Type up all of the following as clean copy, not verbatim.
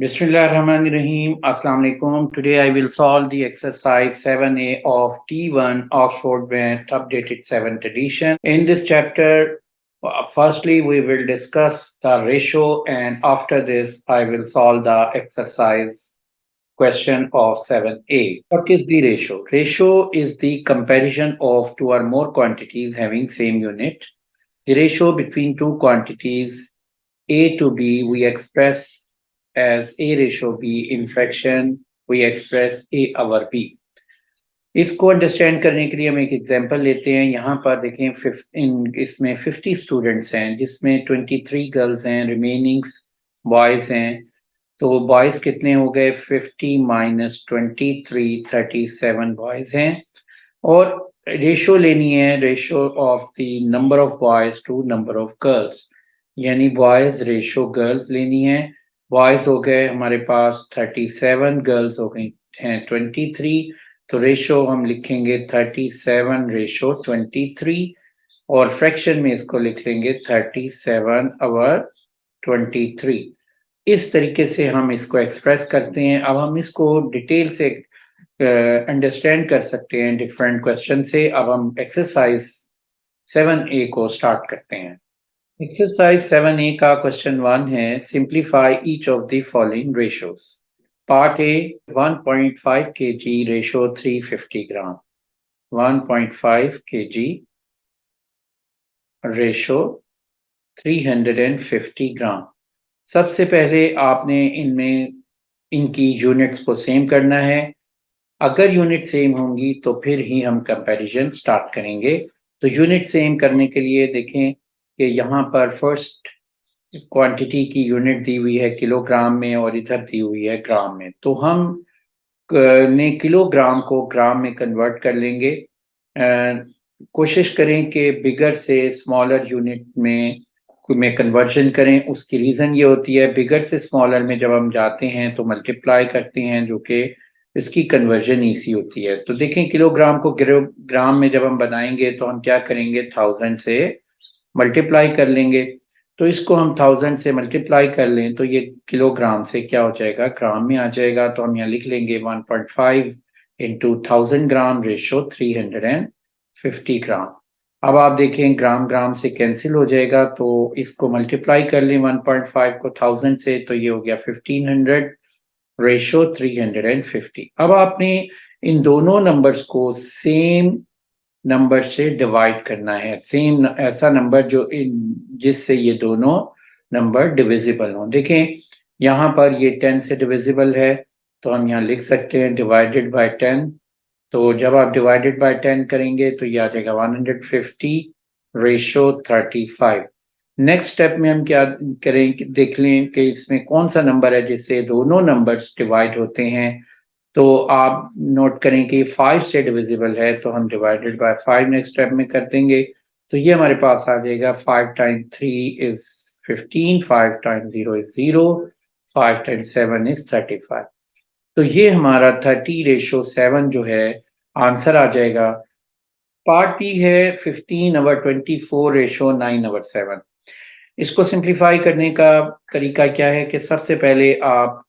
Bismillahirrahmanirrahim. Assalamu alaikum. Today I will solve the exercise 7A of T1 Oxford Math updated 7th edition. In this chapter, firstly we will discuss the ratio, and after this I will solve the exercise question of 7A. What is the ratio? Ratio is the comparison of two or more quantities having same unit. The ratio between two quantities A to B we express as A ratio B. In fraction we express A over B. इसको understand करने के लिए हम एक example लेते हैं। यहाँ पर देखें इसमें 50 स्टूडेंट्स हैं, जिसमें 23 गर्ल्स हैं, रिमेनिंग बॉयज हैं। तो बॉयज कितने हो गए? 50 माइनस 23, 37 बॉयज हैं। और रेशो लेनी है, ratio of the number of boys to number of girls, यानी बॉयज रेशो गर्ल्स लेनी है। बॉयज हो गए हमारे पास 37, गर्ल्स हो गई हैं 23। तो रेशो हम लिखेंगे 37 रेशो 23, और फ्रैक्शन में इसको लिख लेंगे 37 ओवर 23। इस तरीके से हम इसको एक्सप्रेस करते हैं। अब हम इसको डिटेल से अंडरस्टैंड कर सकते हैं डिफरेंट क्वेश्चन से। अब हम एक्सरसाइज 7A को स्टार्ट करते हैं। एक्सरसाइज 7A का क्वेश्चन 1 है, simplify each of the following ratios. Part A 1.5 kg ratio 350 gram, 1.5 kg ratio 350 ग्राम। सबसे पहले आपने इनमें इनकी यूनिट्स को सेम करना है। अगर यूनिट सेम होंगी तो फिर ही हम कंपैरिजन स्टार्ट करेंगे। तो यूनिट सेम करने के लिए देखें कि यहाँ पर फर्स्ट क्वांटिटी की यूनिट दी हुई है किलोग्राम में और इधर दी हुई है ग्राम में। तो हम ने किलोग्राम को ग्राम में कन्वर्ट कर लेंगे। कोशिश करें कि बिगर से स्मॉलर यूनिट में कन्वर्जन करें। उसकी रीज़न ये होती है, बिगर से स्मॉलर में जब हम जाते हैं तो मल्टीप्लाई करते हैं, जो कि इसकी कन्वर्जन ईजी होती है। तो देखें, किलोग्राम को किलोग्राम में जब हम बनाएंगे तो हम क्या करेंगे, 1000 से मल्टीप्लाई कर लेंगे। तो इसको हम 1000 से मल्टीप्लाई कर लें तो ये किलोग्राम से क्या हो जाएगा, ग्राम में आ जाएगा। तो हम यहाँ लिख लेंगे 1.5 इंटू 1000 ग्राम रेशो 350 ग्राम। अब आप देखें ग्राम ग्राम से कैंसिल हो जाएगा, तो इसको मल्टीप्लाई कर लें 1.5 को 1000 से, तो ये हो गया 1500 रेशो 350। अब आपने इन दोनों नंबर्स को सेम नंबर से डिवाइड करना है, सेम ऐसा नंबर जो जिससे ये दोनों नंबर डिविजिबल हों। देखें यहाँ पर ये 10 से डिविजिबल है, तो हम यहाँ लिख सकते हैं डिवाइडेड बाय 10। तो जब आप डिवाइडेड बाय 10 करेंगे तो ये आ जाएगा 150 रेशो 35। नेक्स्ट स्टेप में हम क्या करें, देख लें कि इसमें कौन सा नंबर है जिससे दोनों नंबर्स डिवाइड होते हैं। तो आप नोट करें कि 5 से डिविजिबल है, तो हम डिवाइडेड बाय 5 नेक्स्ट स्टेप में कर देंगे। तो ये हमारे पास आ जाएगा 5 time 3 is 15, 5 time 0 is 0, 5 time 7 is 35। तो ये हमारा 30 रेशो 7 जो है आंसर आ जाएगा। पार्ट बी है 15 ओवर 24 रेशो 9 ओवर 7। इसको सिंप्लीफाई करने का तरीका क्या है कि सबसे पहले आप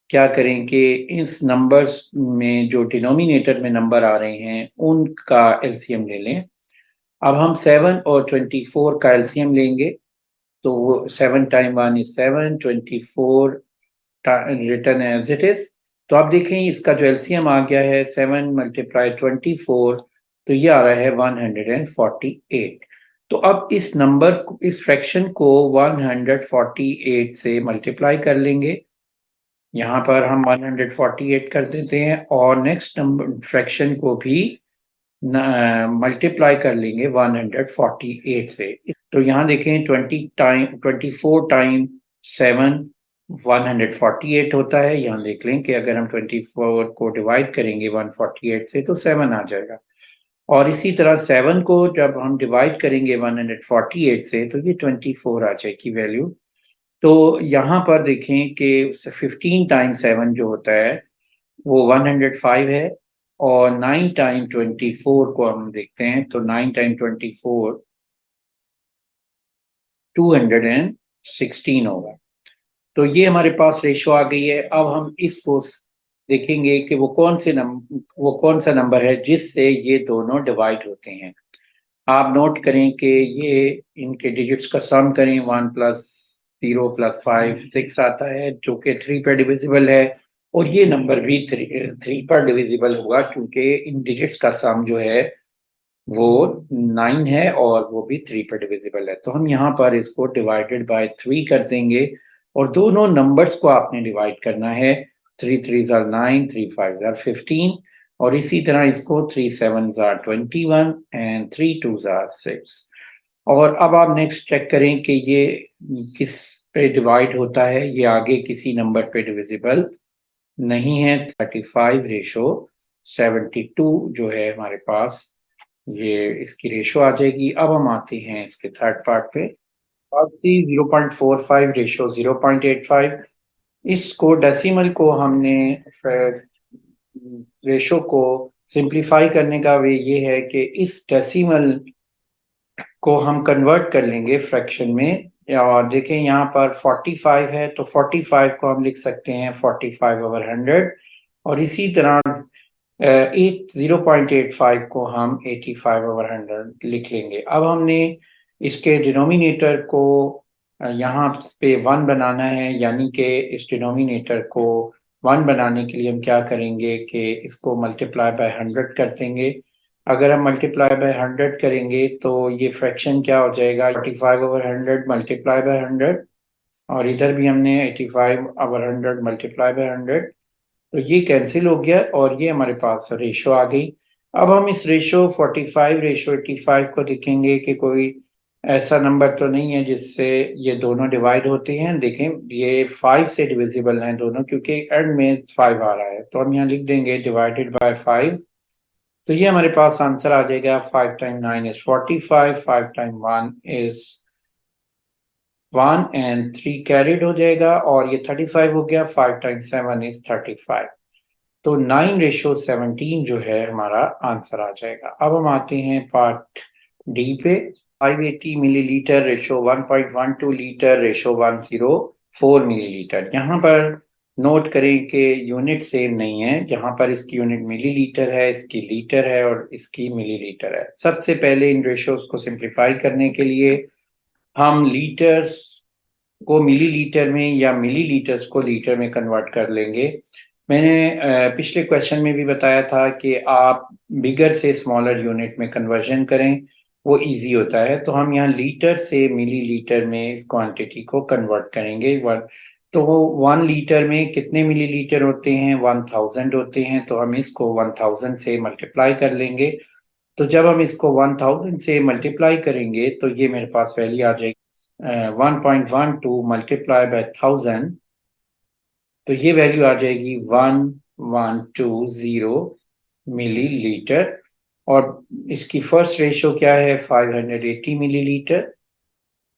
क्या करें कि इस नंबर्स में जो डिनोमिनेटर में नंबर आ रहे हैं उनका एलसीएम ले लें। अब हम 7 और 24 का एलसीएम लेंगे, तो वो 7 time 1 is 7, 24 written as it is. तो आप देखें इसका जो एलसीएम आ गया है 7 मल्टीप्लाई 24, तो ये आ रहा है 148। तो अब इस नंबर, इस फ्रैक्शन को 148 से मल्टीप्लाई कर लेंगे। यहाँ पर हम 148 कर देते हैं और नेक्स्ट नंबर फ्रैक्शन को भी मल्टीप्लाई कर लेंगे 148 से। तो यहाँ देखें 24 टाइम 7 148 होता है। यहाँ देख लें कि अगर हम 24 को डिवाइड करेंगे 148 से तो 7 आ जाएगा, और इसी तरह 7 को जब हम डिवाइड करेंगे 148 से तो ये 24 आ जाएगी वैल्यू। तो यहाँ पर देखें कि 15 टाइम 7 जो होता है वो 105 है, और 9 टाइम 24 को हम देखते हैं तो 9 टाइम 24 216 होगा। तो ये हमारे पास रेशो आ गई है। अब हम इसको देखेंगे कि वो कौन सा नंबर है जिससे ये दोनों डिवाइड होते हैं। आप नोट करें कि ये इनके डिजिट्स का सम करें, 1 प्लस 0 प्लस 5 6 आता है, जो कि 3 पर डिविजिबल है, और ये नंबर भी 3 पर डिविजिबल होगा क्योंकि इन डिजिट्स का सम जो है वो 9 है और वो भी 3 पर डिविजिबल है। तो हम यहाँ पर इसको डिवाइडेड बाय 3 कर देंगे और दोनों नंबर्स को आपने डिवाइड करना है। 3 3 ज़ार 9, 3 5 ज़ार 15, और इसी तरह इसको 3 7 ज़ार 21 एंड 3 2 ज़ार 6। और अब आप नेक्स्ट चेक करें कि ये किस पे डिवाइड होता है। ये आगे किसी नंबर पे डिविजिबल नहीं है। 35 रेशो 72 जो है हमारे पास, ये इसकी रेशो आ जाएगी। अब हम आते हैं इसके थर्ड पार्ट पे। अब सी 0.45 रेशो 0.85, इसको डेसिमल को हमने रेशो को सिंप्लीफाई करने का वे ये है कि इस डेसिमल को हम कन्वर्ट कर लेंगे फ्रैक्शन में। और देखें यहाँ पर 45 है तो 45 को हम लिख सकते हैं 45/100, और इसी तरह 0.85 को हम 85/100 लिख लेंगे। अब हमने इसके डिनोमिनेटर को यहाँ पे 1 बनाना है, यानी कि इस डिनोमिनेटर को 1 बनाने के लिए हम क्या करेंगे कि इसको मल्टीप्लाई बाय 100 कर देंगे। अगर हम मल्टीप्लाई बाय 100 करेंगे तो ये फ्रैक्शन क्या हो जाएगा, 45/100 मल्टीप्लाई बाय 100, और इधर भी हमने 85/100 मल्टीप्लाई बाय 100, तो ये कैंसिल हो गया और ये हमारे पास रेशो आ गई। अब हम इस रेशो 45 रेशो 85 को देखेंगे कि कोई ऐसा नंबर तो नहीं है जिससे ये दोनों डिवाइड होते हैं। देखें ये 5 से डिविजिबल हैं दोनों, क्योंकि एंड में 5 आ रहा है, तो हम यहाँ लिख देंगे डिवाइडेड बाय 5। तो ये हमारे पास आंसर आ जाएगा 5 time 9 is 45, 5 time 1 is 1 and 3 carried हो जाएगा, और ये 35 हो गया। 5 टाइम 7 इज 35। तो 9 रेशो 17 जो है हमारा आंसर आ जाएगा। अब हम आते हैं पार्ट डी पे। 580 millilitre ratio 1.12 litre ratio 104 millilitre. यहाँ पर नोट करें कि यूनिट सेम नहीं है। जहाँ पर इसकी यूनिट मिलीलीटर है, इसकी लीटर है और इसकी मिलीलीटर है। सबसे पहले इन रेशोज को सिंप्लीफाई करने के लिए हम लीटर्स को मिलीलीटर में या मिलीलीटर्स को लीटर में कन्वर्ट कर लेंगे। मैंने पिछले क्वेश्चन में भी बताया था कि आप बिगर से स्मॉलर यूनिट में कन्वर्जन करें, वो इजी होता है। तो हम यहाँ लीटर से मिलीलीटर में इस क्वांटिटी को कन्वर्ट करेंगे। तो वो 1 लीटर में कितने मिलीलीटर होते हैं, 1000 होते हैं। तो हम इसको 1000 से मल्टीप्लाई कर लेंगे। तो जब हम इसको 1000 से मल्टीप्लाई करेंगे तो ये मेरे पास वैल्यू आ जाएगी 1.12 मल्टीप्लाई बाय 1000, तो ये वैल्यू आ जाएगी 1120 मिलीलीटर। और इसकी फर्स्ट रेशो क्या है, 580 मिलीलीटर,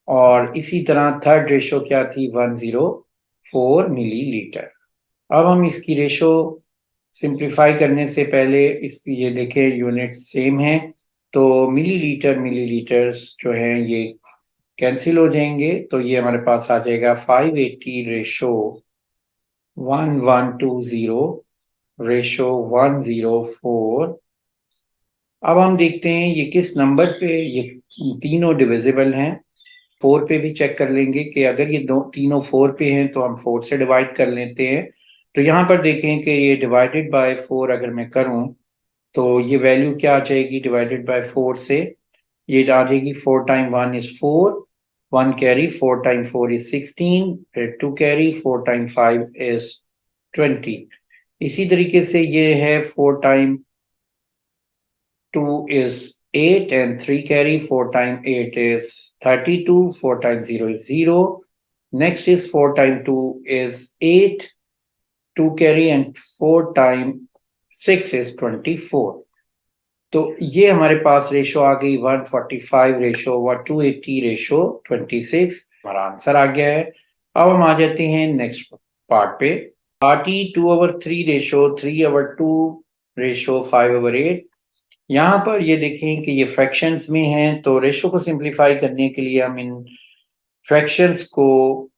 और इसी तरह थर्ड रेशो क्या थी, 104 मिलीलीटर। अब हम इसकी रेशो सिंप्लीफाई करने से पहले इसकी ये देखें यूनिट सेम है, तो मिलीलीटर मिलीलीटर्स जो हैं ये कैंसिल हो जाएंगे। तो ये हमारे पास आ जाएगा 580 रेशो 1120 रेशो 104। अब हम देखते हैं ये किस नंबर पे ये तीनों डिविजिबल हैं। 4 पे भी चेक कर लेंगे कि अगर ये तीनों 4 पे हैं तो हम 4 से डिवाइड कर लेते हैं। तो यहाँ पर देखें कि ये डिवाइडेड बाय 4 अगर मैं करूँ तो ये वैल्यू क्या आ जाएगी डिवाइडेड बाय 4 से, ये आ जाएगी 4 time 1 is 4, 1 carry, 4 time 4 is 16, 2 carry, 4 time 5 is 20। इसी तरीके से ये है 4 time 2 is 8 and 3 carry, 4 times 8 is 32, 4 times 0 is 0. Next is 4 times 2 is 8, 2 carry, and 4 times 6 is 24. तो ये हमारे पास रेशो आ गई 145 रेशो 280 रेशो 26। हमारा आंसर आ गया है। अब हम आ जाते हैं नेक्स्ट पार्ट पे। पार्ट ई 2/3 रेशो 3/2 रेशो 5/8। यहाँ पर ये देखें कि ये फ्रैक्शंस में हैं, तो रेशो को सिंप्लीफाई करने के लिए हम इन फ्रैक्शंस को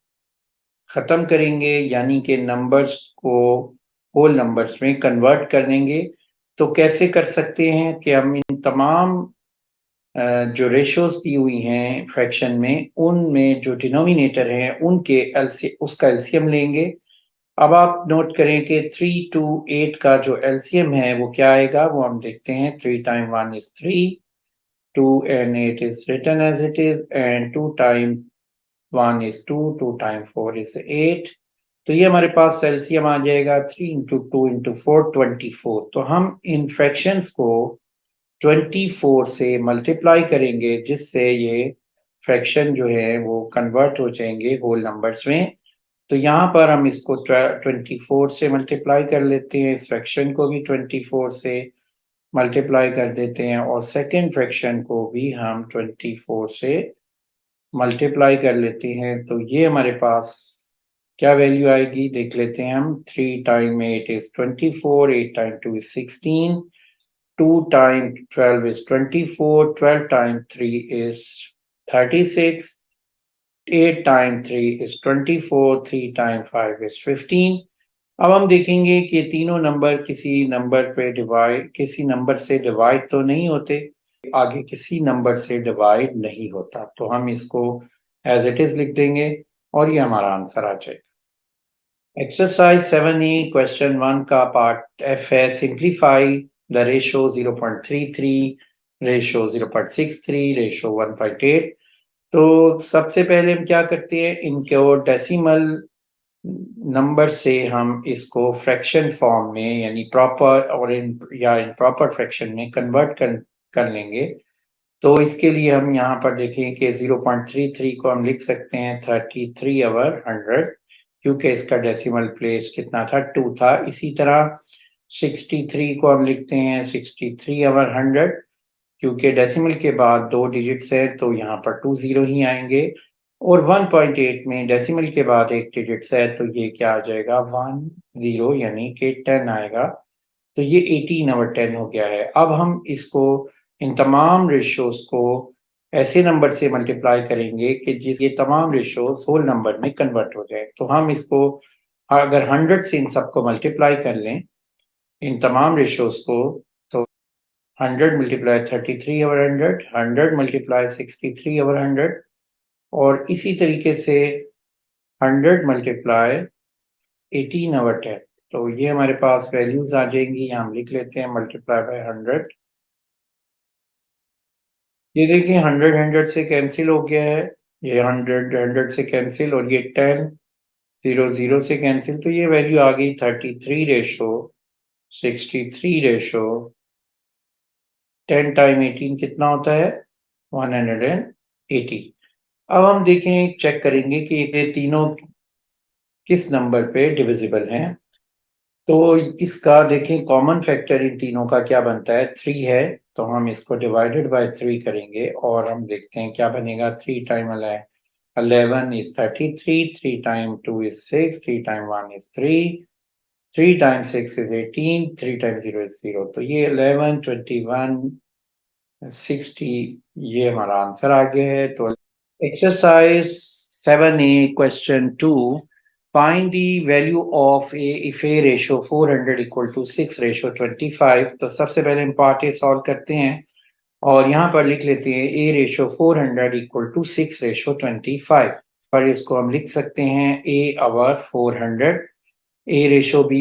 ख़त्म करेंगे, यानी कि नंबर्स को होल नंबर्स में कन्वर्ट कर देंगे। तो कैसे कर सकते हैं कि हम इन तमाम जो रेशोज़ दी हुई हैं फ्रैक्शन में, उनमें जो डिनोमिनेटर है उनके उसका एलसीएम लेंगे। अब आप नोट करें कि 3 टू 8 का जो एलसीएम है वो क्या आएगा, वो हम देखते हैं। 3 time 1 is 3, 2 and 8 is written as it is, and 2 time 1 is 2, 2 time 4 is 8। तो ये हमारे पास एलसीएम आ जाएगा 3 इंटू 2 इंटू 4, 24। तो हम इन फ्रैक्शंस को 24 से मल्टीप्लाई करेंगे, जिससे ये फ्रैक्शन जो है वो कन्वर्ट हो जाएंगे होल नंबर्स में। तो यहाँ पर हम इसको 24 से मल्टीप्लाई कर लेते हैं, इस फ्रैक्शन को भी 24 से मल्टीप्लाई कर देते हैं, और सेकेंड फ्रैक्शन को भी हम 24 से मल्टीप्लाई कर लेते हैं। तो ये हमारे पास क्या वैल्यू आएगी देख लेते हैं हम। 3 time 8 is 24, 8 time 2 is 16, 2 time 12 is 24, 12 time 3 is 36, 8 time 3 is 24, 3 time 5 is 15। अब हम देखेंगे कि तीनों नंबर किसी नंबर से डिवाइड तो नहीं होते, आगे किसी नंबर से डिवाइड नहीं होता। तो हम इसको एज इट इज लिख देंगे और ये हमारा आंसर आ जाएगा। एक्सरसाइज 7A क्वेश्चन 1 का पार्ट एफ है। Simplify the ratio 0.33, ratio 0.63, ratio 1.8। तो सबसे पहले हम क्या करते हैं, इनको डेसिमल नंबर से हम इसको फ्रैक्शन फॉर्म में, यानी प्रॉपर और इन प्रॉपर फ्रैक्शन में कन्वर्ट कर लेंगे। तो इसके लिए हम यहाँ पर देखें कि 0.33 को हम लिख सकते हैं 33/100, क्योंकि इसका डेसिमल प्लेस कितना था, 2 था। इसी तरह 63 को हम लिखते हैं 63/100, क्योंकि डेसिमल के बाद 2 डिजिट्स है तो यहाँ पर 2 ज़ीरो ही आएंगे। और 1.8 में डेसिमल के बाद 1 डिजिट्स है तो ये क्या आ जाएगा, 1 ज़ीरो, यानी कि 10 आएगा। तो ये 18/10 हो गया है। अब हम इसको, इन तमाम रेशियोज़ को ऐसे नंबर से मल्टीप्लाई करेंगे कि ये तमाम रेशियोज़ होल नंबर में कन्वर्ट हो जाए। तो हम इसको अगर 100 से इन सबको मल्टीप्लाई कर लें, इन तमाम रेशियोज़ को, तो 100 मल्टीप्लाई 33/100, 100 मल्टीप्लाई 63/100, और इसी तरीके से 100 मल्टीप्लाई 18/10। तो ये हमारे पास वैल्यूज आ जाएंगी, यहाँ हम लिख लेते हैं मल्टीप्लाई बाय 100। ये देखिए 100 100 से कैंसिल हो गया है, ये 100 100 से कैंसिल, और ये 10 0 0 से कैंसिल। तो ये वैल्यू आ गई 33/63। 10 टाइम 18 कितना होता है, 180। अब हम देखें, चेक करेंगे कि ये तीनों किस नंबर पे डिविजिबल हैं। तो इसका देखें कॉमन फैक्टर इन तीनों का क्या बनता है, 3 है। तो हम इसको डिवाइडेड बाय 3 करेंगे और हम देखते हैं क्या बनेगा। 3 time 11 is 33, 3 time 2 is 6, 3 time 1 is 3, 3 time 6 is 18, 3 time 0 is 0। तो ये 11, 21, 60, ये हमारा आंसर आ गया है। तो exercise 7A question 2, find the value of a if a ratio 400 equal to 6 ratio 25। तो सबसे पहले हम पार्ट ए सॉल्व करते हैं और यहाँ पर लिख लेते हैं a ratio 400 equal to 6 ratio 25। पर इसको हम लिख सकते हैं a over 400। a ratio b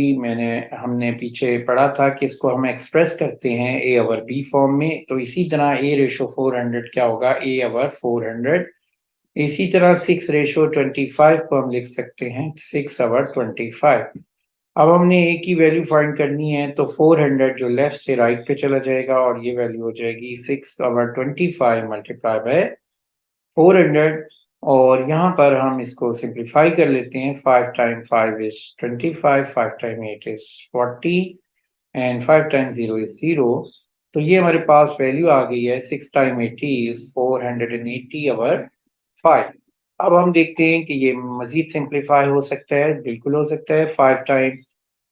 हमने पीछे पढ़ा था कि इसको हम एक्सप्रेस करते हैं a ओवर b फॉर्म में। तो इसी तरह a रेशो 400 क्या होगा, a ओवर 400। इसी तरह 6 रेशो 25 को हम लिख सकते हैं 6 ओवर 25। अब हमने a की वैल्यू फाइंड करनी है, तो 400 जो लेफ्ट से राइट पे चला जाएगा और ये वैल्यू हो जाएगी 6 ओवर 25 मल्टीप्लाई बाय 400। और यहाँ पर हम इसको सिंप्लीफाई कर लेते हैं। 5 time 5 is 25, 5 time 8 is 40, and 5 time 0 is 0। तो ये हमारे पास वैल्यू आ गई है 6 टाइम 80 इज 480 ओवर 5। अब हम देखते हैं कि ये मजीद सिंप्लीफाई हो सकता है, बिल्कुल हो सकता है। 5 टाइम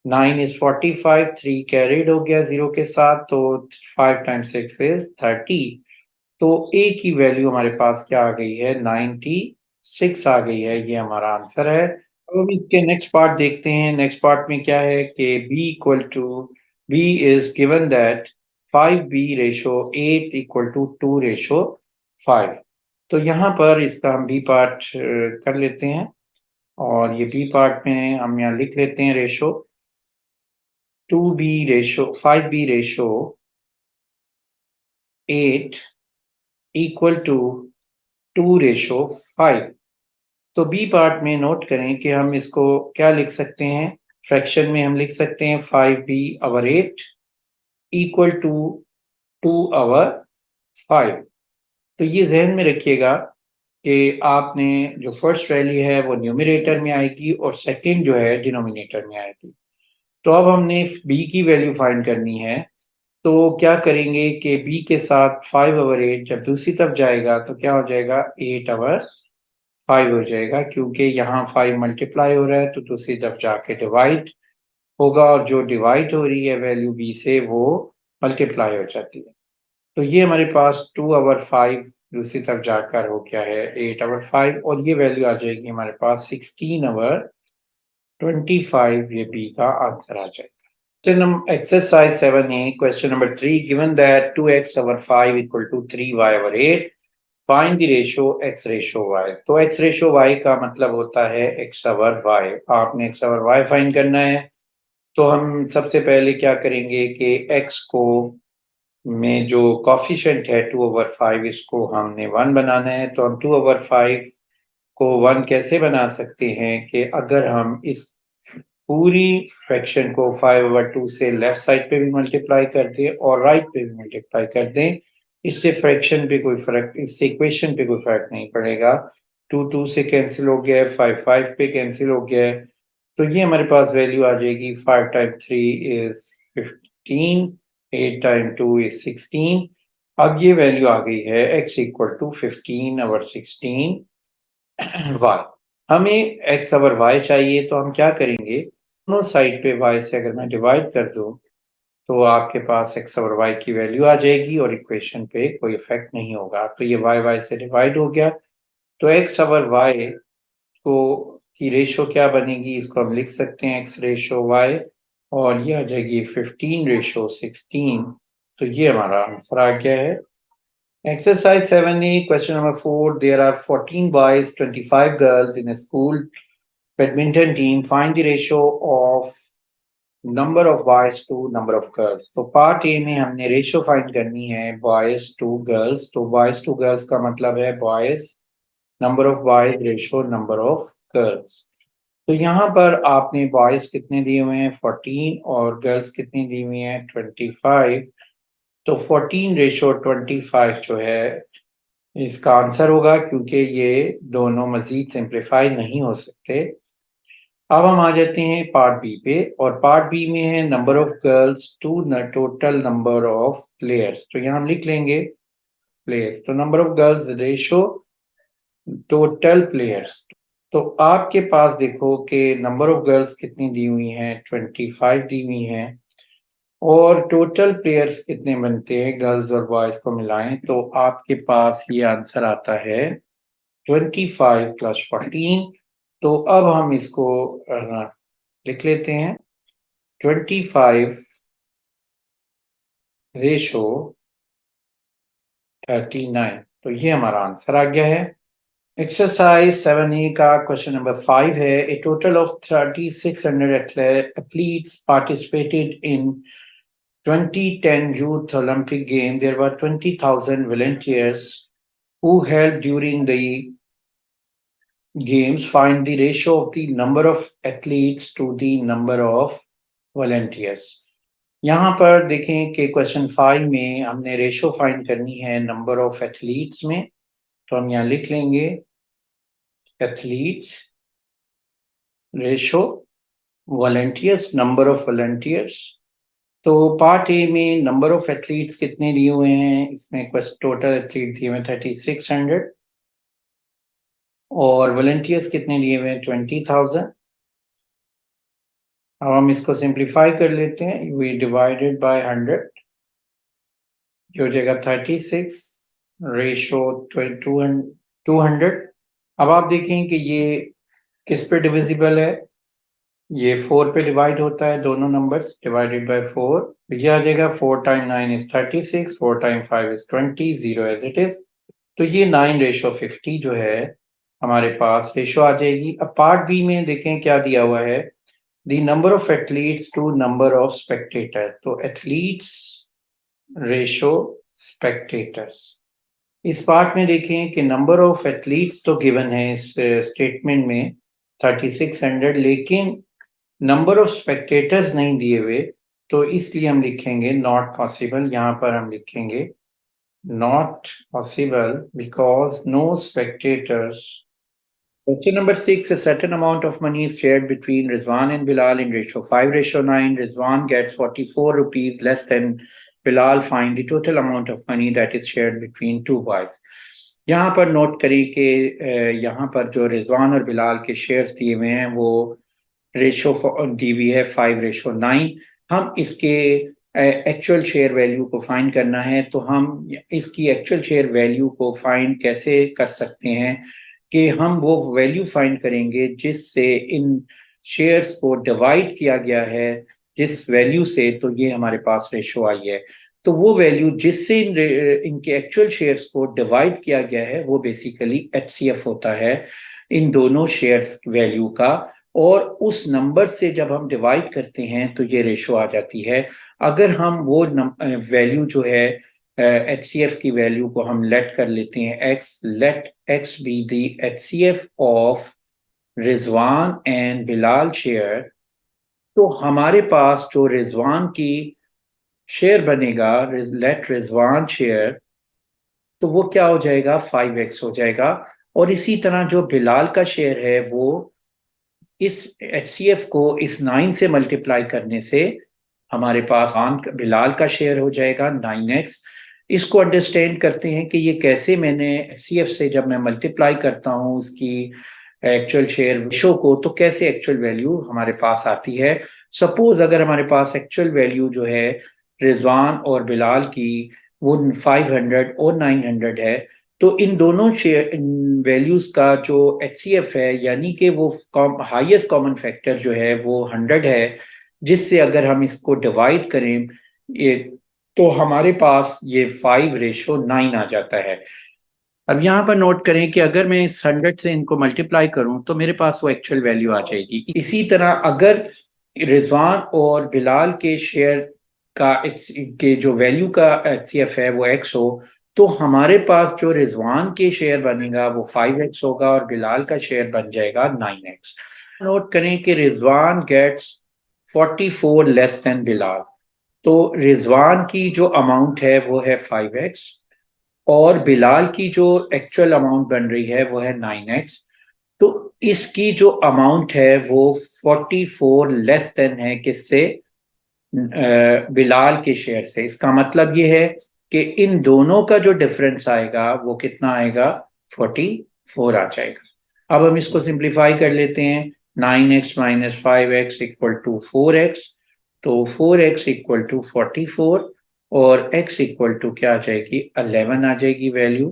9 इज 45, 3 कैरिड हो गया 0 के साथ, तो 5 टाइम 6 इज 30। तो a की वैल्यू हमारे पास क्या आ गई है, 96 आ गई है। ये हमारा आंसर है। अब इसके नेक्स्ट पार्ट देखते हैं। नेक्स्ट पार्ट में क्या है कि b is given that 5b/8 equal to 2/5। तो यहाँ पर इसका हम बी पार्ट कर लेते हैं, और ये बी पार्ट में हम यहाँ लिख लेते हैं रेशो 5b/8 इक्वल टू 2/5। तो बी पार्ट में नोट करें कि हम इसको क्या लिख सकते हैं। फ्रैक्शन में हम लिख सकते हैं 5b/8 इक्वल टू 2/5। तो ये जहन में रखिएगा कि आपने जो फर्स्ट वैल्यू है वो न्यूमरेटर में आएगी और सेकंड जो है डिनोमिनेटर में आएगी। तो अब हमने बी की वैल्यू फाइंड करनी है। तो क्या करेंगे कि बी के साथ 5/8 जब दूसरी तरफ जाएगा तो क्या हो जाएगा, 8/5 हो जाएगा, क्योंकि यहाँ 5 मल्टीप्लाई हो रहा है तो दूसरी तरफ जाके डिवाइड होगा, और जो डिवाइड हो रही है वैल्यू बी से वो मल्टीप्लाई हो जाती है। तो ये हमारे पास 2/5 दूसरी तरफ जाकर हो गया है 8/5, और ये वैल्यू आ जाएगी हमारे पास 16/25। ये बी का आंसर आ जाएगा। Exercise 7A, question number 3. Given that 2x/5 equal to 3y/8, find the ratio x/y. तो x/y का मतलब होता है x/y। आपने x/y फाइंड करना है। तो हम सबसे पहले क्या करेंगे कि x को में जो कॉफिशेंट है 2/5, इसको हमने 1 बनाना है। तो हम 2/5 को 1 कैसे बना सकते हैं कि अगर हम इस पूरी फ्रैक्शन को 5/2 से लेफ्ट साइड पे भी मल्टीप्लाई कर दें और राइट पे भी मल्टीप्लाई कर दें, इससे फ्रैक्शन पे कोई फर्क, इससे इक्वेशन पे कोई फर्क नहीं पड़ेगा। 2 2 से कैंसिल हो गया है, 5 5 पे कैंसिल हो गया है। तो ये हमारे पास वैल्यू आ जाएगी 5 टाइम 3 इज 15, 8 टाइम 2 इज 16। अब ये वैल्यू आ गई है x इक्वल टू 15/16 y। हमें x/y चाहिए, तो हम क्या करेंगे, दोनों साइड पे y से अगर मैं डिवाइड कर दूं तो आपके पास x/y की वैल्यू आ जाएगी और इक्वेशन पे कोई इफेक्ट नहीं होगा। तो ये y से डिवाइड हो गया। तो x/y को की रेशो क्या बनेगी, इसको हम लिख सकते हैं x/y, और ये आ जाएगी 15/16। तो ये हमारा आंसर आ गया है। Exercise 7A, question number 4. There are 14 boys, 25 girls in a school badminton team. Find the ratio of number of boys to number of girls. तो पार्ट ए में हमने रेशियो फाइंड करनी है बॉयज टू गर्ल्स। तो boys to girls का मतलब है boys, number of boys ratio number of girls. तो यहाँ पर आपने बॉयज कितने दिए हुए हैं 14, और गर्ल्स कितनी दी हुई हैं 25। तो 14/25 जो है इसका आंसर होगा, क्योंकि ये दोनों मजीद सिंप्लीफाई नहीं हो सकते। अब हम आ जाते हैं पार्ट बी पे, और पार्ट बी में है number of girls to total number of players. तो यहाँ हम लिख लेंगे प्लेयर्स। तो number of girls ratio total players. तो आपके पास देखो कि नंबर ऑफ गर्ल्स कितनी दी हुई हैं 25 दी हुई हैं, और टोटल प्लेयर्स कितने बनते हैं गर्ल्स और बॉयज को मिलाएं, तो आपके पास ये आंसर आता है 25 + 14। तो अब हम इसको लिख लेते हैं 25 रेशो 39। तो ये हमारा आंसर आ गया है। एक्सरसाइज 7A का क्वेश्चन नंबर 5 है। A total of 3600 athletes participated in 2010 Youth Olympic Game. There were 20,000 volunteers who helped during the games. Find the ratio of the number of athletes to the number of volunteers. यहाँ पर देखें कि question 5 में हमने ratio find करनी है number of athletes में। तो हम यहाँ लिख लेंगे athletes ratio volunteers, number of volunteers. तो पार्ट ए में नंबर ऑफ एथलीट्स कितने दिए हुए हैं, इसमें टोटल एथलीट दिए हुए 3600, और वॉलंटियर्स कितने दिए हुए हैं 20,000। अब हम इसको सिंप्लीफाई कर लेते हैं, वी डिवाइडेड बाय 100, ये हो जाएगा 36 रेशो 200। अब आप देखें कि ये किस पे डिविजिबल है? ये 4 पे डिवाइड होता है, दोनों नंबर्स डिवाइडेड बाय 4। ये आ जाएगा 4 time 9 is 36, 4 time 5 is 20, 0 as it is. तो ये 9:50 जो है हमारे पास रेशो आ जाएगी। अब पार्ट बी में देखें क्या दिया हुआ है, the number of athletes to number of spectator. तो एथलीट्स रेशो स्पेक्टेटर्स। इस पार्ट में देखें कि नंबर ऑफ एथलीट्स तो गिवन है इस स्टेटमेंट में 3600, लेकिन नंबर ऑफ स्पेक्टेटर्स नहीं दिए हुए, तो इसलिए हम लिखेंगे नॉट पॉसिबल। यहाँ पर हम लिखेंगे not possible because no spectators. Question number 6, a certain amount of money is shared between Rizwan and Bilal in ratio 5:9. Rizwan gets 44 rupees less than Bilal. Find the total amount of money that is shared between two boys. यहाँ पर note करिए कि यहाँ पर जो रिजवान और बिलाल के shares दिए हुए हैं वो रेशो दी हुई है 5:9। हम इसके एक्चुअल शेयर वैल्यू को फाइंड करना है, तो हम इसकी एक्चुअल शेयर वैल्यू को फाइंड कैसे कर सकते हैं कि हम वो वैल्यू फाइंड करेंगे जिससे इन शेयर्स को डिवाइड किया गया है जिस वैल्यू से, तो ये हमारे पास रेशो आई है। तो वो वैल्यू जिससे इनके एक्चुअल शेयर्स को डिवाइड किया गया है वो बेसिकली एचसीएफ होता है इन दोनों शेयर्स वैल्यू का, और उस नंबर से जब हम डिवाइड करते हैं तो ये रेशो आ जाती है। अगर हम वो वैल्यू जो है एचसीएफ की वैल्यू को हम लेट कर लेते हैं X, let X be the HCF of Rizwan and Bilal share, तो हमारे पास जो रिजवान की शेयर बनेगा, लेट रिजवान शेयर, तो वो क्या हो जाएगा 5x हो जाएगा। और इसी तरह जो बिलाल का शेयर है वो इस एचसीएफ को इस 9 से मल्टीप्लाई करने से हमारे पास बिलाल का शेयर हो जाएगा 9x। इसको अंडरस्टैंड करते हैं कि ये कैसे, मैंने एचसीएफ से जब मैं मल्टीप्लाई करता हूँ उसकी एक्चुअल शेयर रेशो को, तो कैसे एक्चुअल वैल्यू हमारे पास आती है। सपोज अगर हमारे पास एक्चुअल वैल्यू जो है रिजवान और बिलाल की वो 500 और 900 है, तो इन दोनों शेयर वैल्यूज का जो एचसीएफ है यानी कि वो हाईएस्ट कॉमन फैक्टर जो है वो 100 है, जिससे अगर हम इसको डिवाइड करें ये, तो हमारे पास ये 5:9 आ जाता है। अब यहाँ पर नोट करें कि अगर मैं इस 100 से इनको मल्टीप्लाई करूं तो मेरे पास वो एक्चुअल वैल्यू आ जाएगी। इसी तरह अगर रिजवान और बिलाल के शेयर का के जो वैल्यू का एचसीएफ है वो एक्स हो, तो हमारे पास जो रिजवान के शेयर बनेगा वो 5x होगा और बिलाल का शेयर बन जाएगा 9x। नोट करें कि Rizwan gets 44 less than Bilal. तो रिजवान की जो अमाउंट है वो है 5x और बिलाल की जो एक्चुअल अमाउंट बन रही है वो है 9x। तो इसकी जो अमाउंट है वो 44 लेस देन है किससे, बिलाल के शेयर से। इसका मतलब ये है कि इन दोनों का जो डिफरेंस आएगा वो कितना आएगा, 44 आ जाएगा। अब हम इसको सिंप्लीफाई कर लेते हैं, 9x minus 5x equal to 4x, तो 4x इक्वल टू 44 और x इक्वल टू क्या आ जाएगी 11 आ जाएगी वैल्यू।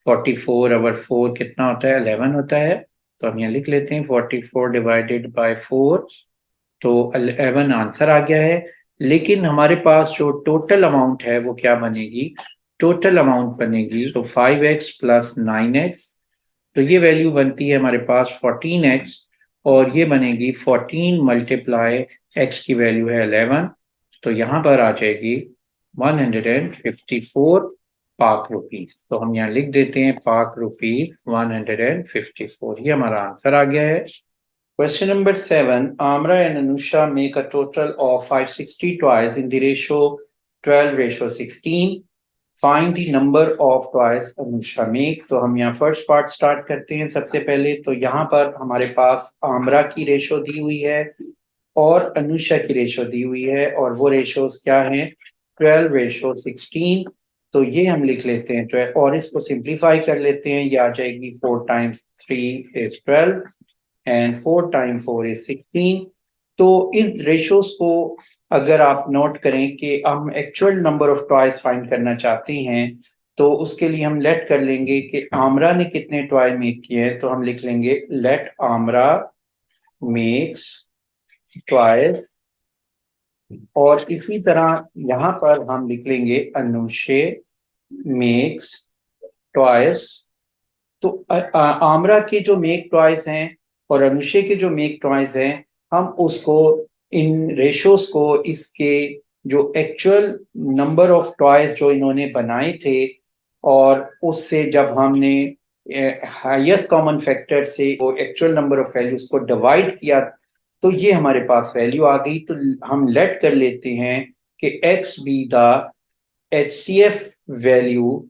44 ओवर 4 कितना होता है 11 होता है, तो हम यहाँ लिख लेते हैं 44 डिवाइडेड बाय 4, तो 11 आंसर आ गया है। लेकिन हमारे पास जो टोटल अमाउंट है वो क्या बनेगी, टोटल अमाउंट बनेगी तो 5x प्लस 9x, तो ये वैल्यू बनती है हमारे पास 14x, और ये बनेगी 14 मल्टीप्लाई x की वैल्यू है 11, तो यहाँ पर आ जाएगी 154 पाक रुपीज। तो हम यहाँ लिख देते हैं पाक रुपीज 154, ये हमारा आंसर आ गया है। Question number 7. Amra and Anusha make a total of 560 toys in the ratio 12:16. Find the number of toys Anusha make. तो हम यहाँ फर्स्ट पार्ट स्टार्ट करते हैं। सबसे पहले तो यहाँ पर हमारे पास आमरा की रेशो दी हुई है और अनुषा की रेशो दी हुई है, और वो रेशोज क्या हैं 12:16। तो ये हम लिख लेते हैं 12 और इसको सिंप्लीफाई कर लेते हैं, ये आ जाएगी 4 times 3 is 12 and 4 time 4 is 16। तो इन रेशोज को अगर आप नोट करें कि हम actual number of toys find करना चाहते हैं, तो उसके लिए हम लेट कर लेंगे कि आमरा ने कितने टॉय मेक किए हैं, तो हम लिख लेंगे लेट आमरा मेक्स ट्वाइस, और इसी तरह यहाँ पर हम लिख लेंगे अनुशे मेक्स ट्वाइस। तो आमरा के जो मेक ट्वाइस हैं और अनुशे के जो मेक ट्वाइस हैं, हम उसको इन रेशोस को इसके जो एक्चुअल नंबर ऑफ टॉयज जो इन्होंने बनाए थे और उससे जब हमने हाईएस्ट कॉमन फैक्टर से वो एक्चुअल नंबर ऑफ वैल्यूज को डिवाइड किया, तो ये हमारे पास वैल्यू आ गई। तो हम लेट कर लेते हैं कि x be the HCF value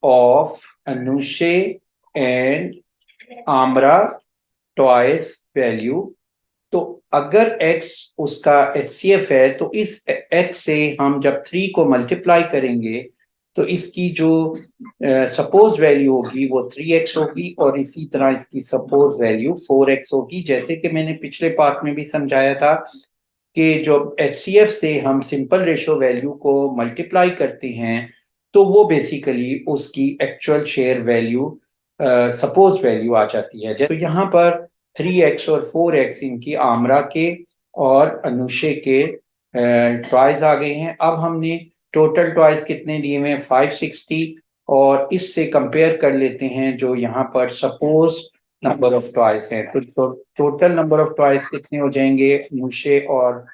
of अनुशे एंड आमरा ट्वाइस वैल्यू। तो अगर x उसका HCF है तो इस x से हम जब 3 को मल्टीप्लाई करेंगे तो इसकी जो सपोज वैल्यू होगी वो 3x होगी, और इसी तरह इसकी सपोज वैल्यू 4x होगी। जैसे कि मैंने पिछले पार्ट में भी समझाया था कि जो HCF से हम सिंपल रेशो वैल्यू को मल्टीप्लाई करते हैं तो वो बेसिकली उसकी actual share value suppose value आ जाती है। तो यहाँ पर 3x और 4x इनकी आमरा के और अनुशे के ट्वाइस आ गए हैं। अब हमने टोटल ट्वाइस कितने लिए हुए हैं 560, और इससे कंपेयर कर लेते हैं जो यहाँ पर सपोज नंबर ऑफ ट्वाइस हैं। तो टोटल नंबर ऑफ ट्वाइस कितने हो जाएंगे अनुशे और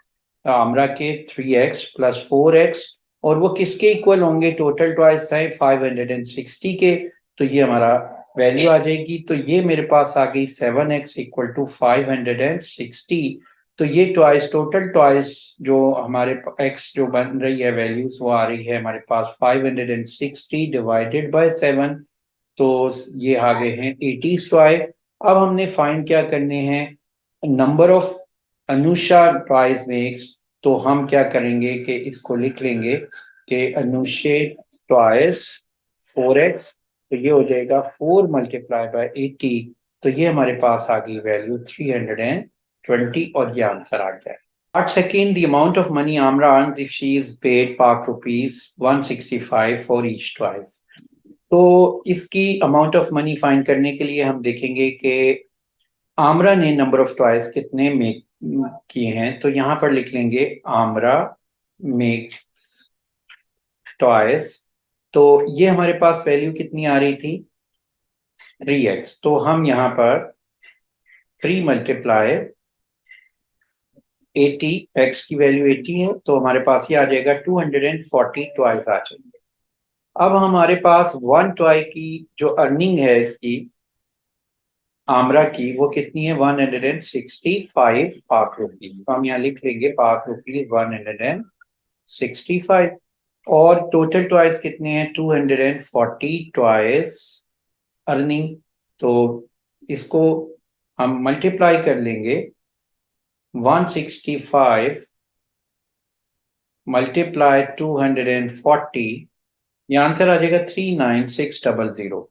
आमरा के 3x प्लस 4x, और वो किसके इक्वल होंगे, टोटल ट्वाइस है 560 के, तो ये हमारा वैल्यू आ जाएगी। तो ये मेरे पास आ गई 7x इक्वल टू 560। तो ये ट्वाइस टोटल ट्वाइस जो हमारे x जो बन रही है वैल्यूज वो आ रही है हमारे पास 560 डिवाइडेड बाय 7, तो ये आ गए हैं 80 ट्वाई। अब हमने फाइंड क्या करने हैं number of Anusha twice makes, तो हम क्या करेंगे कि इसको लिख लेंगे कि अनुशे ट्वाइस 4x, तो ये हो जाएगा 4 मल्टीप्लाई बाय 80, तो ये हमारे पास आ गई वैल्यू 320, और ये आंसर आ गया। Part second, the amount of money Amra earns if she is paid Pak rupees 165 for each twice. तो इसकी अमाउंट ऑफ मनी फाइंड करने के लिए हम देखेंगे कि आमरा ने नंबर ऑफ टॉयज कितने मेक किए हैं। तो यहाँ पर लिख लेंगे आमरा मेक्स टॉयज, तो ये हमारे पास वैल्यू कितनी आ रही थी 3x, तो हम यहाँ पर 3 मल्टीप्लाई 80, x की वैल्यू 80 है तो हमारे पास ये आ जाएगा 240 टॉयज आ जाएंगे। अब हमारे पास 1 टॉय की जो अर्निंग है इसकी आमरा की वो कितनी है 165 पाक रुपीज, तो हम यहाँ लिख लेंगे पाक रुपीज 165, और टोटल टॉयज कितने हैं 240 टॉयज अर्निंग। तो इसको हम मल्टीप्लाई कर लेंगे 165 मल्टीप्लाई 240, ये आंसर आ जाएगा 39600।